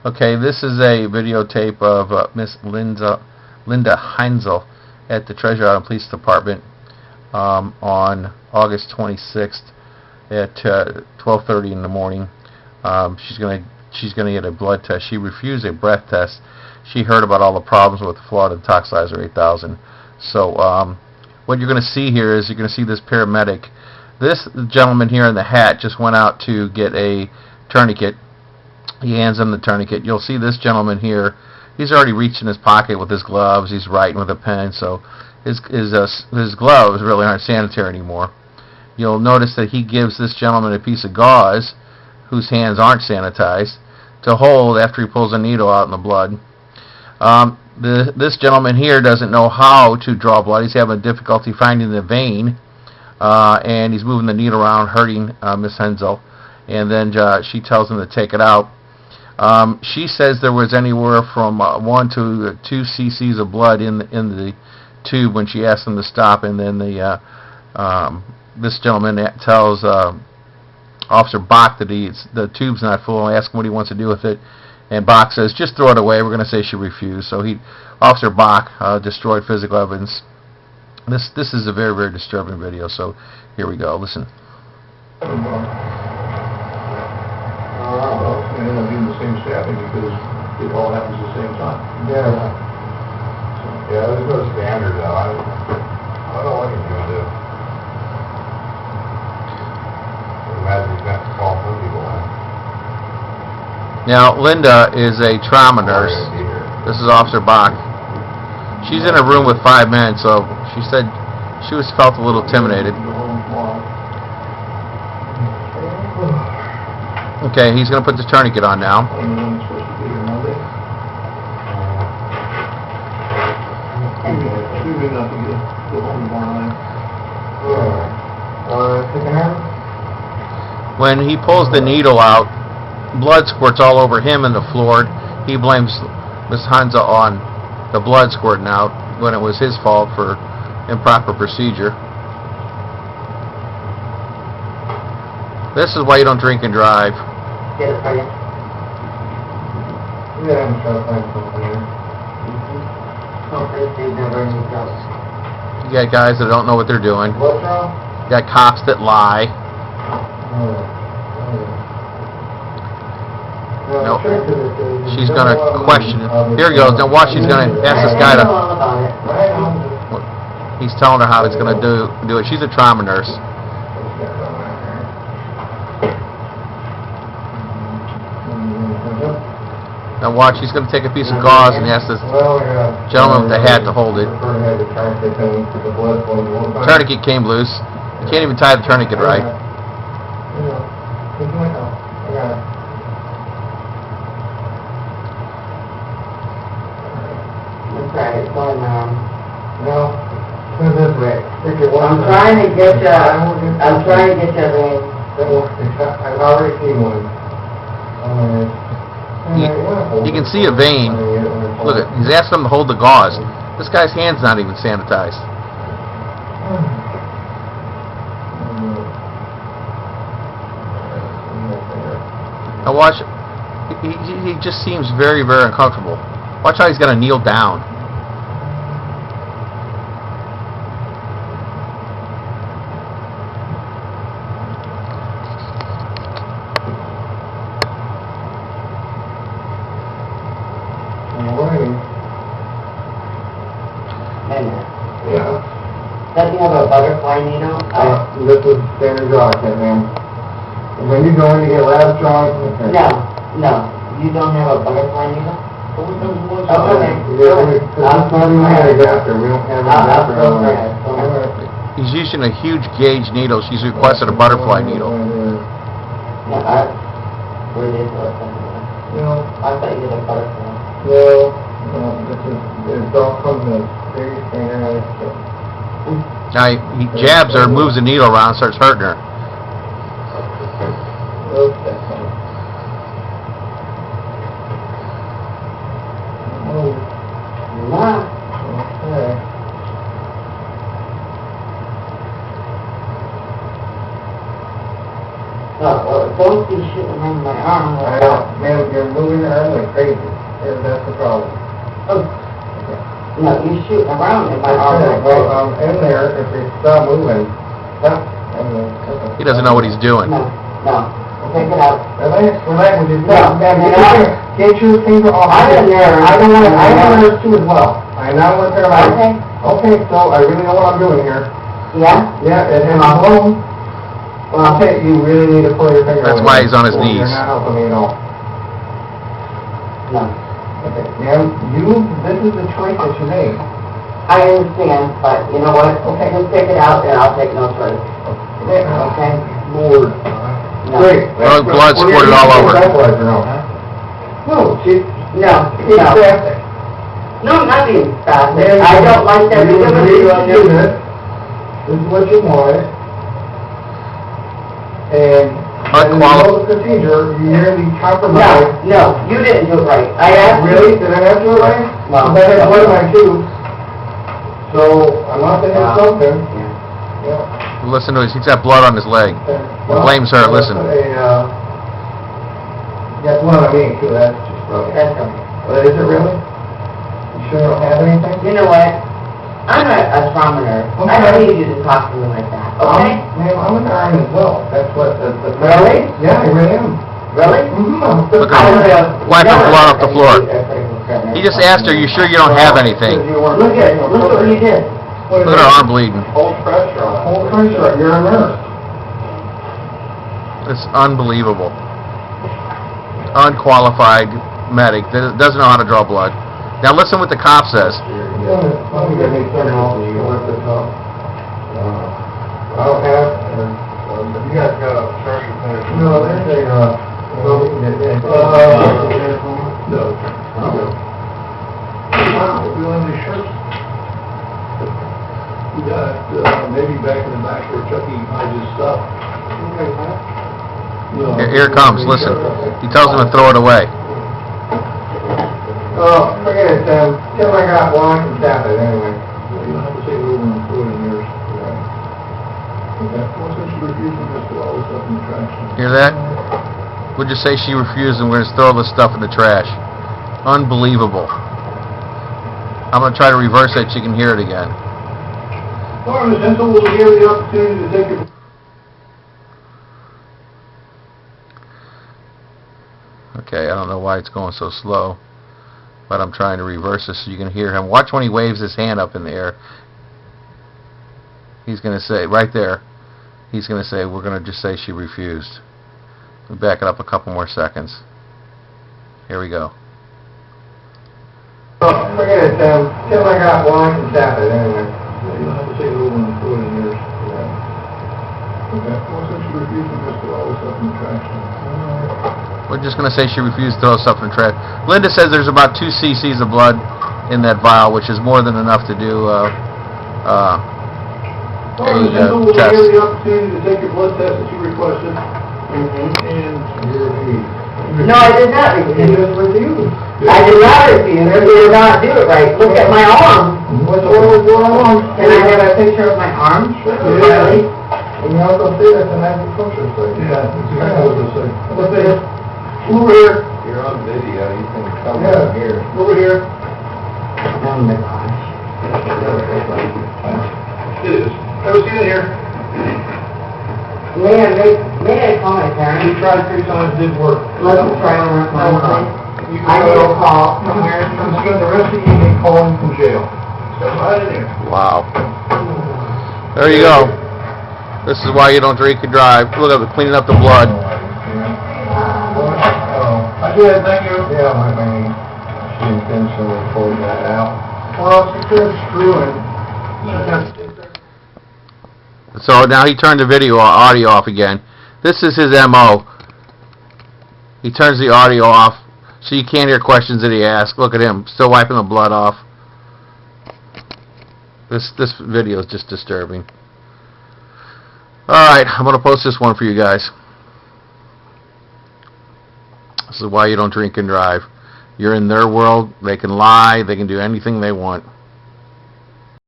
Okay, this is a videotape of Miss Linda Hensel at the Treasure Island Police Department on August 26th at 12:30 in the morning. She's gonna get a blood test. She refused a breath test. She heard about all the problems with the flawed Intoxilyzer 8000. So what you're going to see here is you're going to see this paramedic. This gentleman here in the hat just went out to get a tourniquet. He hands him the tourniquet. You'll see this gentleman here. He's already reached in his pocket with his gloves. He's writing with a pen, so his gloves really aren't sanitary anymore. You'll notice that he gives this gentleman a piece of gauze, whose hands aren't sanitized, to hold after he pulls a needle out in the blood. This gentleman here doesn't know how to draw blood. He's having difficulty finding the vein, and he's moving the needle around, hurting Miss Hensel. And then she tells him to take it out. She says there was anywhere from 1 to 2 cc's of blood in the tube when she asked him to stop. And then this gentleman tells Officer Bock that the tube's not full, and asks him what he wants to do with it. And Bock says, just throw it away. We're going to say she refused. So Officer Bock destroyed physical evidence. This is a very, very disturbing video. So here we go. Listen. Well, it ended up being the same staffing because it all happens at the same time. Yeah. Yeah, there's no standard though. I don't know what he's going to do. Imagine he's got to call some people in. Now, Linda is a trauma nurse. This is Officer Bock. She's in a room with 5 men, so she said she felt a little intimidated. Okay, he's going to put the tourniquet on now. When he pulls the needle out, blood squirts all over him and the floor. He blames Miss Hensel on the blood squirting out when it was his fault for improper procedure. This is why you don't drink and drive. Get it for you. Yeah, I'm trying to find something here. Hopefully they never need else. You got guys that don't know what they're doing. What's wrong? You got cops that lie. No. She's going to question it. Here he goes. Now watch, she's going to ask this guy to... He's telling her how he's going to do it. She's a trauma nurse. Now watch, he's going to take a piece of gauze and ask this gentleman with the hat to hold it. Tourniquet came loose. You can't even tie the tourniquet right. I'm trying to get you. I'm trying to get you a I've already seen one. You can see a vein. Look, he's asking him to hold the gauze. This guy's hand's not even sanitized. Now watch. He just seems very, very uncomfortable. Watch how he's got to kneel down. Yeah. Does he have a butterfly needle? This is standard draw kit, man. When you go in to get lab draws... No. You don't have a butterfly needle? Oh, okay. He's using a huge gauge needle. She's requested a butterfly needle. I thought you did a butterfly. No, it's all comes in very standardized stuff. Now he jabs her, moves the needle around, starts hurting her. Don't be shooting move my arm. Ma'am, you're moving your arm like crazy. That's the problem. Oh. No, you shoot around in my arm. Well, in there, if you stop moving, stop. He doesn't know what he's doing. No. Take it out. Relax, would you? No, get your finger off. I don't want to too as well. I now want to paralyze. Okay, so I really know what I'm doing here. Yeah? Yeah, it has a home. Well, okay, you really need to pull your finger away. That's why he's on his knees. You're not helping me at all. No. Okay, ma'am, this is the choice that you made. I understand, but you know what? Okay, just take it out and I'll take no choice. Okay? Lord. No. Great. Blood squirted all over. No, she's spastic. No, I'm not being spastic. I don't like that. This is what you wanted. And the procedure, you nearly compromised. No, you didn't do it right. I asked really? Did I have to do it right? Well, I had blood in my tube. So, I must have had something. Yeah. Listen to this. He's got blood on his leg. He blames her. Listen. You got blood on me, too. That's just broken. That's okay. But is it really? You sure you don't have anything? You know what? I'm a trauma nurse. Okay. I don't need you to talk to me like that, okay? Ma'am, I'm an RN as well. That's what the Really? Yeah, I really am. Really? Mm-hmm. Look at him. Wiping blood off the floor. He just asked her, you sure you don't have anything? Look what you did. Look at her arm bleeding. Hold pressure on it. Hold pressure. You're a nurse. It's unbelievable. Unqualified medic that doesn't know how to draw blood. Now listen what the cop says. I don't have. You guys got a charging plan? No, there's a. No. Wow, we don't have any shirts. We got, maybe back in the back where Chucky hides his stuff. No. Here it comes. Listen. He tells him to throw it away. Oh, forget it, Tim. Tim, I got one, I can tap it anyway. You don't have to say it over and throw it in yours. Okay. Well, since you refuse to just throw all this stuff in the trash. Hear that? We'll just say she refused and we're going to throw all this stuff in the trash. Unbelievable. I'm going to try to reverse that so you can hear it again. All right, Ms. Hensel, will give you the opportunity to take your... Okay, I don't know why it's going so slow, but I'm trying to reverse this so you can hear him. Watch when he waves his hand up in the air. He's going to say, right there, he's going to say, we're going to just say she refused. We'll back it up a couple more seconds. Here we go. Oh, forget it, Tim. Tim, I got one, I can tap it anyway. You don't have to say it over and throw it in yours. Okay. Well, since you refuse to just throw all this stuff in the trash. We're just going to say she refused to throw stuff in the trash. Linda says there's about 2 cc's of blood in that vial, which is more than enough to do Well, Ms. Hensel, will test. give you the opportunity to take your blood test that you requested. And you're refused. No, I did not refuse. You just refused. I did not refuse. You did not do it right. Look at my arm. What's going on? Can I have a picture of my arm? Sure. Really? And you also see that's an acupuncture site. Yeah, that's exactly what it says. What's this? Over here. You're on video, you can come Yeah. here. Over here. Oh my gosh. It is. Have a seat in here. May I call my parents? You tried 3 times, didn't work. Let's try one more time. You I need a call from here. can spend the rest of the evening calling from jail. Step right in here. Wow. There you go. This is why you don't drink and drive. Look at it, cleaning up the blood. I did, thank you. Yeah, my man. She intentionally pulled that out. Well, she could screw it. So now he turned the audio off again. This is his MO. He turns the audio off so you can't hear questions that he asks. Look at him, still wiping the blood off. This video is just disturbing. Alright, I'm going to post this one for you guys. This is why you don't drink and drive. You're in their world. They can lie. They can do anything they want.